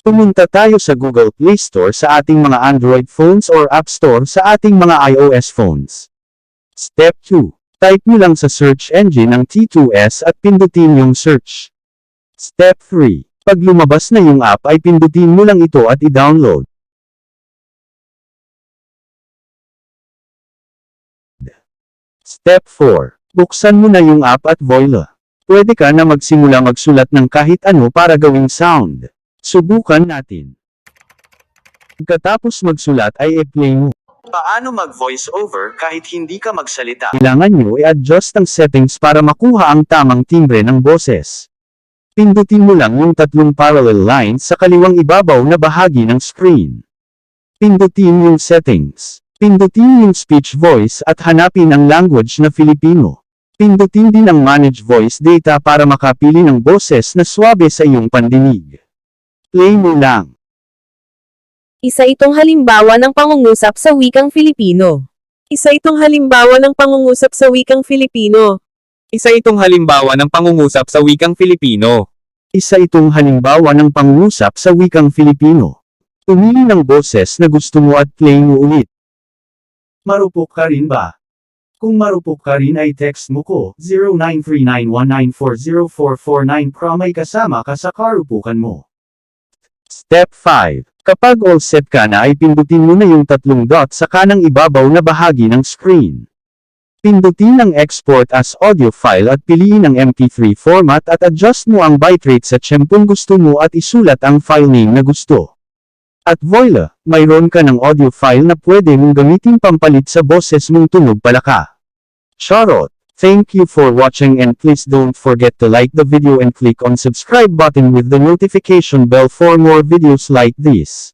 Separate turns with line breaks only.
Pumunta tayo sa Google Play Store sa ating mga Android phones or App Store sa ating mga iOS phones. Step 2. Type nyo lang sa search engine ang T2S at pindutin yung search. Step 3. Pag lumabas na yung app ay pindutin mo lang ito at i-download. Step 4. Buksan mo na yung app at voila. Pwede ka na magsimula magsulat ng kahit ano para gawing sound. Subukan natin. Pagkatapos magsulat ay i-play mo. Paano mag-voice over kahit hindi ka magsalita? Kailangan nyo i-adjust ang settings para makuha ang tamang timbre ng boses. Pindutin mo lang yung tatlong parallel lines sa kaliwang ibabaw na bahagi ng screen. Pindutin yung settings. Pindutin yung speech voice at hanapin ang language na Filipino. Pindutin din ang manage voice data para makapili ng boses na swabe sa iyong pandinig. Play mo lang.
Isa itong halimbawa ng pangungusap sa wikang Filipino.
Isa itong halimbawa ng pangungusap sa wikang Filipino.
Isa itong halimbawa ng pangungusap sa wikang Filipino.
Isa itong halimbawa ng pangungusap sa wikang Filipino. Pumili ng boses na gusto mo at play mo ulit. Marupok ka rin ba? Kung marupok ka rin ay text mo ko, 093919404449 para may kasama ka sa karupukan mo. Step 5. Kapag all set ka na ay pindutin mo na yung tatlong dot sa kanang ibabaw na bahagi ng screen. Pindutin ang export as audio file at piliin ang MP3 format at adjust mo ang bitrate sa tiyempong gusto mo at isulat ang file name na gusto. At voila, mayroon ka ng audio file na pwede mong gamitin pampalit sa boses mong tunog palaka. Charot! Thank you for watching and please don't forget to like the video and click on subscribe button with the notification bell for more videos like this.